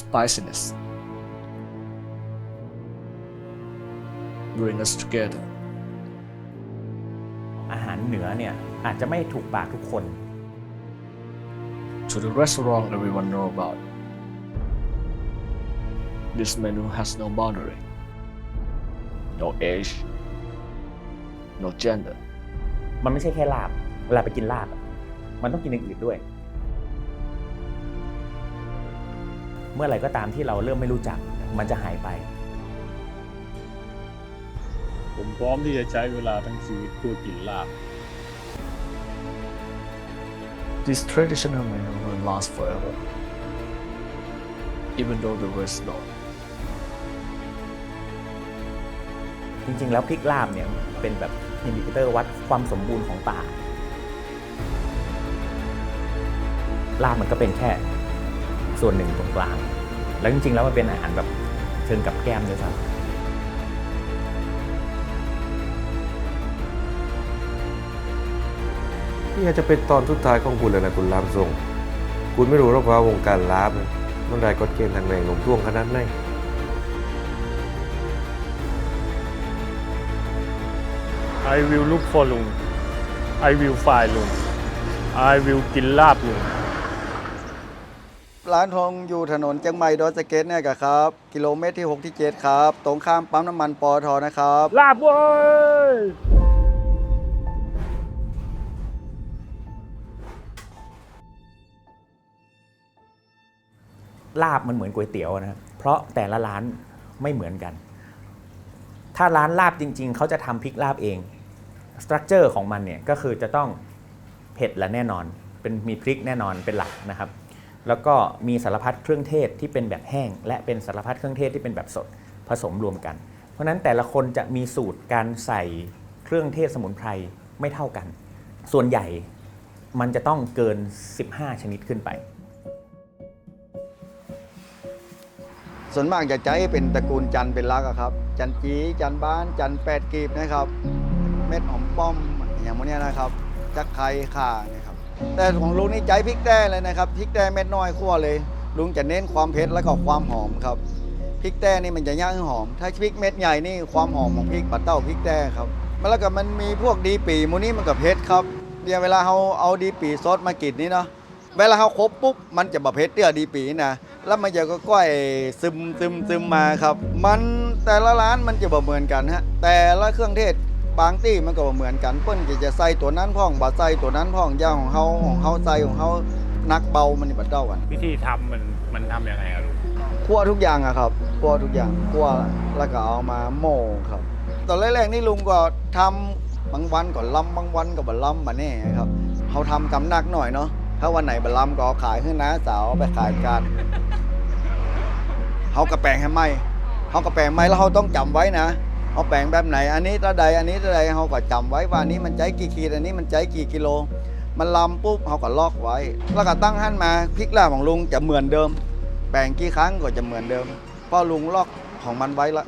spiciness. Bring us together. อาหารเหนือเนี่ยอาจจะไม่ถูกปากทุกคน To the restaurant everyone know about. This menu has no boundary, no age, no gender. มันไม่ใช่แค่ลาบเวลาไปกินลาบมันต้องกินอย่างอื่นด้วย เมื่อไหร่ก็ตามที่เราเริ่มไม่รู้จักมันจะหายไป ผมพร้อมที่จะใช้เวลาทั้งชีวิตเพื่อกินลาบ This traditional menu will last forever, even though the rest don't. จริงๆแล้วพริกลาบเนี่ยเป็นแบบอินดิเคเตอร์วัดความสมบูรณ์ของป่าลาบมันก็เป็นแค่ส่วนหนึ่งตรงกลางแล้วจริงๆแล้วมันเป็นอาหารแบบเชิงกับแก้มด้วยซ้ำ นี่อาจจะเป็นตอนสุดท้ายของคุณแล้วนะคุณลามทรงคุณไม่รู้หรอกว่าวงการลาบมันได้กฎเกณฑ์ทางแรงโน้มถ่วงขนาดไหน I will look for ลุง I will find ลุง I will กินลาบลุง ร้านทองอยู่ถนนเชียงใหม่ดอยสะเก็ตเนี่ยครับ กิโลเมตรที่6ที่7ครับ ตรงข้ามปั๊มน้ำมันปตทนะครับ ลาบเว้ย ลาบมันเหมือนก๋วยเตี๋ยวนะครับเพราะแต่ละร้านไม่เหมือนกัน ถ้าร้านลาบจริงๆเขาจะทำพริกลาบเองสตรัคเจอร์ของมันเนี่ยก็คือจะต้องเผ็ดและแน่นอนเป็นมีพริกแน่นอนเป็นหลักนะครับแล้วก็มีสารพัดเครื่องเทศที่เป็นแบบแห้งและเป็นสารพัดเครื่องเทศที่เป็นแบบสดผสมรวมกัน เพราะฉะนั้นแต่ละคนจะมีสูตรการใส่เครื่องเทศสมุนไพรไม่เท่ากัน ส่วนใหญ่มันจะต้องเกิน15ชนิดขึ้นไป ส่วนมากจะใช้เป็นตระกูลจันทร์เป็นหลักอะครับ จันจีจันบ้าน จันแปดกีบนะครับ เม็ดหอมป้อมอย่างพวกเนี้ยนะครับจักไข่ข่าเนี่ยครับ แต่ของลุงนี่ใจพริกแต้เลยนะครับ พริกแต้เม็ดน้อยคั่วเลย ลุงจะเน้นความเผ็ดแล้วก็ความหอมครับ พริกแต้นี่มันจะย่างหอม ถ้าพริกเม็ดใหญ่นี่ความหอมของพริกปัดเต้าพริกแต้ครับแล้วก็มันมีพวกดีปีมูนี่มันกับเผ็ดครับเดี๋ยวเวลาเราเอาดีปีซดมากินนี่เนาะ เวลาเขาครบปุ๊บมันจะบะเพ็ดเตี้ยดีปีนะแล้วมันจะก็ก้อยซึมมาครับ มันแต่ละร้านมันจะบ่เหมือนกันฮะแต่ละเครื่องเทศบางที่มันก็บ่เหมือนกันเปิ้นจะใส่ตัวนั้นพ่องบ่ใส่ตัวนั้นพ่องย่างของเขาใส่ของเขานักเบามันนี่บ่เท่ากัน วิธีทำมันทำยังไงอะลุง คั่วทุกอย่างอะครับคั่วทุกอย่างคั่วแล้วก็เอามาโม่ครับตอนแรกๆนี่ลุงก็ทำบางวันก็ล้ำบางวันก็บ่ล้ำมาแน่ครับเขาทำกำนักหน่อยเนาะถ้าวันไหนบะลำก็ขายขึ้นนะสาวไปขายกันเขากระแปลงให้ไหมเขากระแปลงไหมแล้วเขาต้องจำไว้นะเขาแปลงแบบไหนอันนี้เท่าใดอันนี้เท่าใดเขาก็จำไว้ว่าอันนี้มันใจกี่ขีดอันนี้มันใจกี่กิโลมันลำปุ๊บเขาก็ลอกไว้แล้วก็ตั้งหั่นมาพริกลาบของลุงจะเหมือนเดิมแปลงกี่ครั้งก็จะเหมือนเดิมเพราะลุงลอกของมันไว้ละ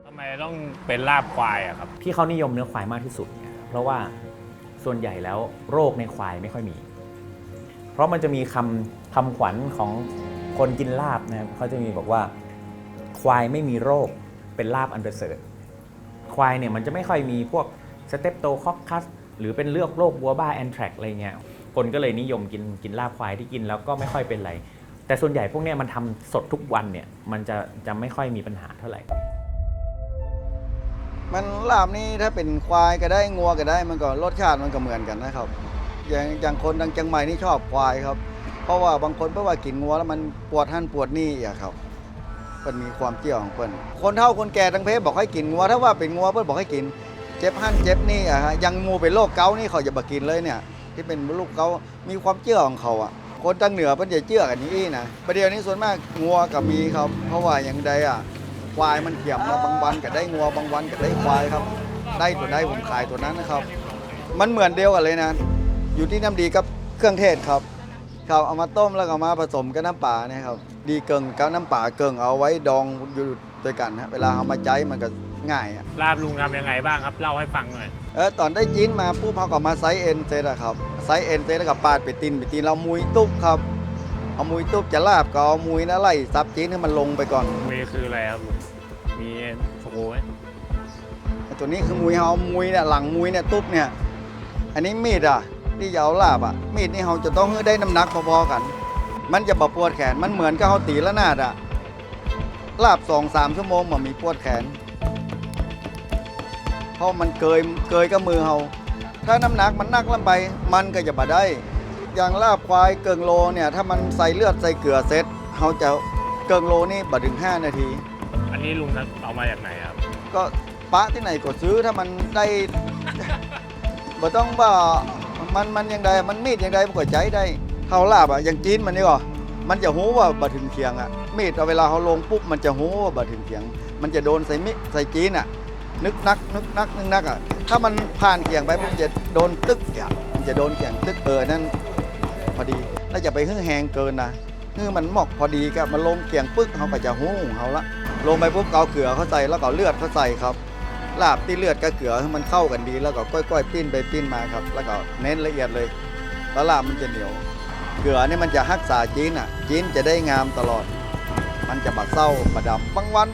ทำไมต้องเป็นลาบควายอะครับ ที่เขานิยมเนื้อควายมากที่สุดเนี่ยเพราะว่าส่วนใหญ่แล้วโรคในควายไม่ค่อยมี เพราะมันจะมีคำขวัญของคนกินลาบนะครับเขาจะมีบอกว่าควายไม่มีโรคเป็นลาบอันประเสริฐควายเนี่ยมันจะไม่ค่อยมีพวกสเตปโตคอคคัสหรือเป็นเลือกโรควัวบ้าแอนแทรกอะไรเงี้ยคนก็เลยนิยมกินลาบควายที่กินแล้วก็ไม่ค่อยเป็นไรแต่ส่วนใหญ่พวกเนี้ยมันทำสดทุกวันเนี่ยมันจะไม่ค่อยมีปัญหาเท่าไหร่ มันลาบนี่ถ้าเป็นควายก็ได้งัวก็ได้มันก็รสชาติมันก็เหมือนกันนะครับอย่างคนดังเชียงใหม่นี่ชอบควายครับเพราะว่าบางคนเพราะว่ากินงัวแล้วมันปวดหั่นปวดนี่อะครับมันมีความเจียวของเพิ่นคนเฒ่าคนแก่ทั้งเพศบอกให้กินงัวถ้าว่าเป็นงัวเพิ่นบอกให้กินเจ็บหั่นเจ็บนี่อะฮะยังงูเป็นโรคเกาต์นี่เขาจะบ่กินเลยเนี่ยที่เป็นโรคเกาต์มีความเจือของเขาอะคนทางเหนือเพิ่นจะเจือกันนี้นะประเดี๋ยวนี้ส่วนมากงัวก็มีครับเพราะว่าอย่างใดอะควายมันเขี่ยมนะบางวันก็ได้งัวบางวันก็ได้ควายครับได้ตัวใดผมขายตัวนั้นนะครับมันเหมือนเดียวกันเลยนะอยู่ที่น้ำดีกับเครื่องเทศครับเอามาต้มแล้วก็มาผสมกับน้ำปลาเนี่ยครับดีเกิงกับน้ำปลาเกิงเอาไว้ดองอยู่ด้วยกันฮะเวลาเอามาใจมันก็ง่ายอะ ลาบลุงทำยังไงบ้างครับ เล่าให้ฟังหน่อย ตอนได้จีนมาปุ๊บเขาก็มาไซส์เอ็นเซตอะครับไซส์เอ็นเซตแล้วก็ปาดไปตีนเรามุยตุ๊บครับพ เอามุยตุ๊บจะลาบก็เอามุยนะไล่ซับจีนให้มันลงไปก่อน มุยคืออะไรครับลุงมีโอ้โหไหม ตัวนี้คือมุยเอามุยเนี่ยหลังมุยเนี่ยตุ๊บเนี่ยอันนี้มีดที่จะเอาลาบมีดนี่เราจะต้องให้ได้น้ำหนักพอๆกัน มันจะบ่ปวดแขนมันเหมือนกับเขาตีละนาดลาบ2-3 ชั่วโมงมันมีปวดแขน เพราะมันเกยกับมือเราถ้าน้ำหนักมันนักลงไปมันก็จะบ่ได้ อย่างลาบควายเกิงโลเนี่ยถ้ามันใส่เลือดใส่เกลือเสร็จเราจะเกิงโลนี่บ่ถึง5 นาที อันนี้ลุงเอามาจากไหนครับ ก็ปะที่ไหนก็ซื้อถ้ามันได้ บ่ต้องว่ามันยังไงมันมีดยังไงมันก็ใจได้เฮาลาบอย่างจีนมันนี่ก็มันจะหูว่าบ่ถึงเคียงมีดเอาเวลาเฮาลงปุ๊บมันจะหูว่าบ่ถึงเคียง มันจะโดนใส่จีนนึกนักถ้ามันผ่านเคียงไปมันจะโดนตึกมันจะโดนเคียงตึกนั่นพอดีแล้วจะไปหึ่งแหงเกินนะมันหมอกพอดีกับมันลงเคียงปึ๊กเฮาก็จะหูของเฮาละลงไปปุ๊บเอาเกลือเขาใส่แล้วก็เลือดเขาใส่ครับลาบที่เลือดกับเกลือให้มันเข้ากันดีแล้วก็ก้อยๆปิ้นไปปิ้นมาครับแล้วก็เน้นละเอียดเลยแล้วลาบมันจะเหนียวเกลือนี่มันจะรักษาจีนจีนจะได้งามตลอดมันจะบัดเศร้าบัดดำบางวัน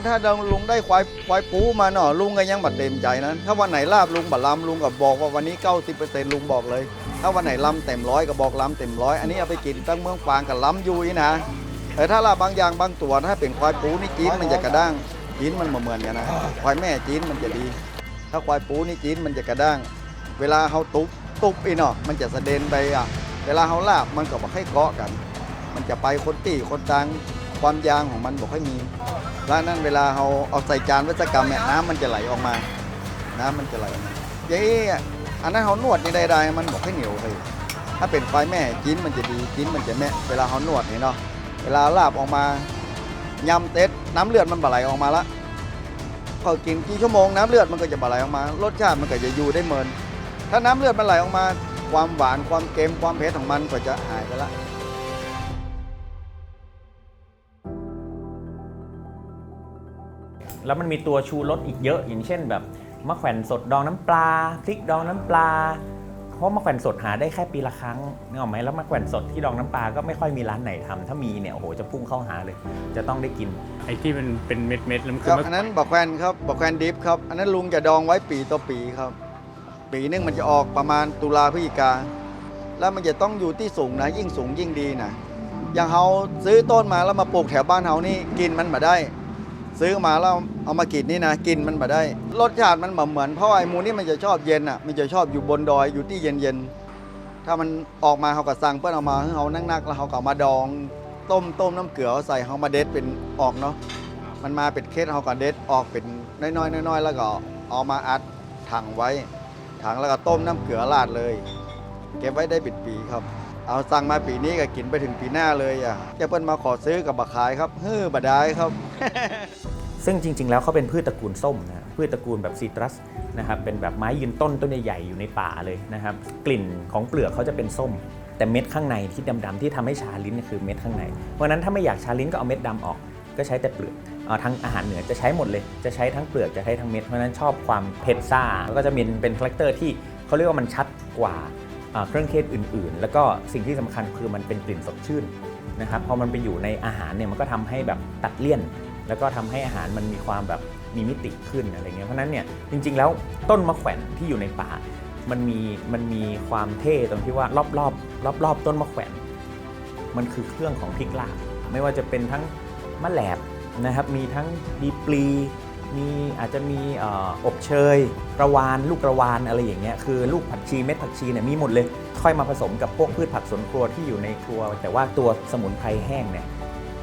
ถ้าลุงได้ควายปูมาเนาะลุงก็ยังบัดเต็มใจนะถ้าวันไหนลาบลุงบัดลำลุงก็บอกว่าวันนี้ 90% ลุงบอกเลยถ้าวันไหนลำเต็ม100ก็บอกลำเต็ม100อันนี้เอาไปกินตั้งเมืองฟางกับลำยุยนะแต่ถ้าลาบบางอย่างบางตัวถ้าเป็นควายปูนี่จีนมันจะกระด้างจีนมันเหมือนกันนะควายแม่จีนมันจะดีถ้าควายปูนี่จีนมันจะกระด้างเวลาเขาตุบอีเนาะมันจะสะเด็นไปเวลาเขาลาบมันก็บอกให้เกาะกันมันจะไปคนตีคนตังความยางของมันบอกให้มีแล้วนั่นเวลาเราเอาใส่จานวัสกรรมเนี่ยน้ำมันจะไหลออกมามันจะไหลออกมาอย่างนี้อันนั้นเขานวดยังได้มันบอกให้เหนียวเลยถ้าเป็นควายแม่จีนมันจะดีจีนมันจะแม่เวลาเขานวดนี่เนาะเวลาลาบออกมายำเต็ดน้ำเลือดมันบ่ไหลออกมาละพอกินกี่ชั่วโมงน้ำเลือดมันก็จะบ่ไหลออกมารสชาติมันก็จะอยู่ได้เหมือนถ้าน้ำเลือดมันไหลออกมาความหวานความเค็มความเผ็ดของมันก็จะหายไปละ แล้วมันมีตัวชูรสอีกเยอะอย่างเช่นแบบมะแขวนสดดองน้ำปลาพริกดองน้ำปลาเพราะมะแขวนสดหาได้แค่ปีละครั้งนึกออกไหมแล้วมะแขวนสดที่ดองน้ำปลาก็ไม่ค่อยมีร้านไหนทำถ้ามีเนี่ยโอ้โหจะพุ่งเข้าหาเลยจะต้องได้กิน ไอ้ที่มันเป็นเม็ดๆแล้วมัน ค คือ รับอันนั้นบอกแควนครับบอกแควนดิฟครับอันนั้นลุงจะดองไว้ปีต่อปีครับปีนึงมันจะออกประมาณตุลาพฤศจิกาแล้วมันจะต้องอยู่ที่สูงนะยิ่งสูงยิ่งดีนะอย่างเขาซื้อต้นมาแล้วมาปลูกแถวบ้านเขานี่กินมันมาได้ซื้อมาแล้วเอามากินนี่นะกินมันมาได้รสชาติมันเหมือนเพราะไอ้หมูนี่มันจะชอบเย็นมันจะชอบอยู่บนดอยอยู่ที่เย็นๆถ้ามันออกมาเขาก็สั่งเพื่อนเอามาให้เขานักๆแล้วเขาก็มาดองต้มน้ำเกลือใส่เขามาเด็ดเป็นออกเนาะมันมาเป็นเคสเขาก็เด็ดออกเป็นน้อยๆแล้วก็เอามาอัดถังไว้ถังแล้วก็ต้มน้ำเกลือราดเลยเก็บไว้ได้เป็นปีครับเอาสั่งมาปีนี้ก็กินไปถึงปีหน้าเลยจะเพิ่นมาขอซื้อกับบักขายครับบ่ได้ครับ ซึ่งจริงๆแล้วเขาเป็นพืชตระกูลส้มนะพืชตระกูลแบบซีตรัสนะครับเป็นแบบไม้ยืนต้นใหญ่ๆอยู่ในป่าเลยนะครับกลิ่นของเปลือกเขาจะเป็นส้มแต่เม็ดข้างในที่ดำๆที่ทำให้ชาลิ้นคือเม็ดข้างในเพราะฉะนั้นถ้าไม่อยากชาลิ้นก็เอาเม็ดดำออกก็ใช้แต่เปลือกทั้งอาหารเหนือจะใช้หมดเลยจะใช้ทั้งเปลือกจะใช้ทั้งเม็ดเพราะฉะนั้นชอบความเผ็ดซ่าแล้วก็จะเป็นคาแรคเตอร์ที่เขาเรียกว่ามันชัดกว่าเครื่องเทศอื่นๆแล้วก็สิ่งที่สำคัญคือมันเป็นกลิ่นสดชื่นนะครับพอมันไปอยู่ในอาหารเนี่ยมันก็ทำให้แบบตัดเลี่ยนแล้วก็ทำให้อาหารมันมีความแบบมีมิติขึ้นอะไรเงี้ยเพราะนั้นเนี่ยจริงๆแล้วต้นมะแขวนที่อยู่ในป่ามันมีความเท่ตรงที่ว่ารอบต้นมะแขวนมันคือเครื่องของพริกลาบไม่ว่าจะเป็นทั้งมะแหลบนะครับมีทั้งดีปลีมีอาจจะมีอบเชยกระวานลูกกระวานอะไรอย่างเงี้ยคือลูกผักชีเม็ดผักชีเนี่ยมีหมดเลยค่อยมาผสมกับพวกพืชผักสวนครัวที่อยู่ในครัวแต่ว่าตัวสมุนไพรแห้งเนี่ย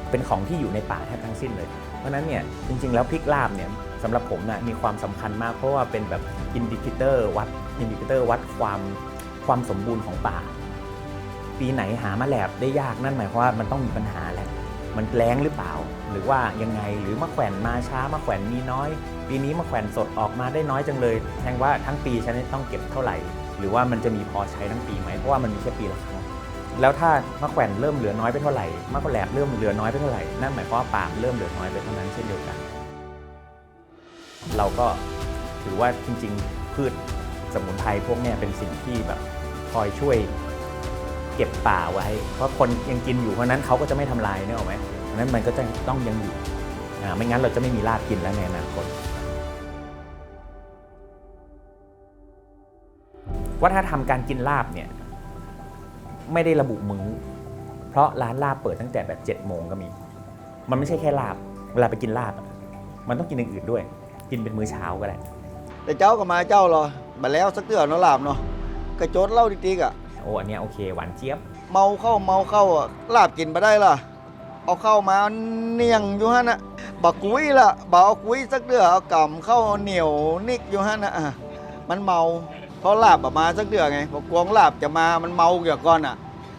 เป็นของที่อยู่ในป่าแทบทั้งสิ้นเลยเพราะนั้นเนี่ยจริงๆแล้วพริกลาบเนี่ยสำหรับผมนะมีความสำคัญมากเพราะว่าเป็นแบบอินดิเคเตอร์วัดความสมบูรณ์ของป่าปีไหนหามะแหลบได้ยากนั่นหมายความว่ามันต้องมีปัญหาแหละมันแล้งหรือเปล่าหรือว่ายังไงหรือมะแขวนมาช้ามะแขวนมีน้อยปีนี้มะแขวนสดออกมาได้น้อยจังเลยแทนว่าทั้งปีฉันต้องเก็บเท่าไหร่หรือว่ามันจะมีพอใช้ทั้งปีไหมเพราะว่ามันมีแค่ปีละครั้งแล้วถ้ามะแขวนเริ่มเหลือน้อยไปเท่าไหร่มะแขวนเริ่มเหลือน้อยไปเท่าไหร่นั่นหมายความว่าป่าเริ่มเหลือน้อยไปเท่านั้นเช่นเดียวกันเราก็ถือว่าจริงๆพืชสมุนไพรพวกนี้เป็นสิ่งที่แบบคอยช่วย เก็บป่าไว้ เพราะคนยังกินอยู่เพราะนั้นเขาก็จะไม่ทำลายเนี่ยหรอกไหมเพราะนั้นมันก็จะต้องยังอยู่ไม่งั้นเราจะไม่มีลาบกินแล้วในอนาคตวัฒนธรรมการกินลาบเนี่ยไม่ได้ระบุมื้อเพราะร้านลาบเปิดตั้งแต่แบบ7 โมงก็มีมันไม่ใช่แค่ลาบเวลาไปกินลาบมันต้องกินอย่างอื่นด้วยกินเป็นมื้อเช้าก็ได้ แต่เจ้าก็มาเจ้ารอมาแล้วสักเดือนเนาะลาบเนาะกระโจดเหล่าติ๊กๆอ่ะ โอ้อันเนี้ยโอเคหวานเจี๊ยบ เมาเข้าอ่ะลาบกินมาได้ล่ะเอาเข้ามาเนียงอยู่ฮะนะบักกุ้ยล่ะบักเอากุ้ยสักเดือนเอากำเข้าเหนียวนิกอยู่ฮะนะมันเมาเพราะลาบมาสักเดือนไงพอกวงลาบจะมามันเมาอย่างก่อนอ่ะ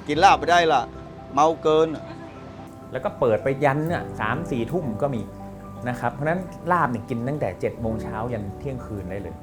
กินลาบไปได้ล่ะเมาเกิน แล้วก็เปิดไปยันเนี่ย3-4 ทุ่มก็มีนะครับเพราะฉะนั้นลาบเนี่ยกินตั้งแต่7 โมงเช้ายันเที่ยงคืนได้เลย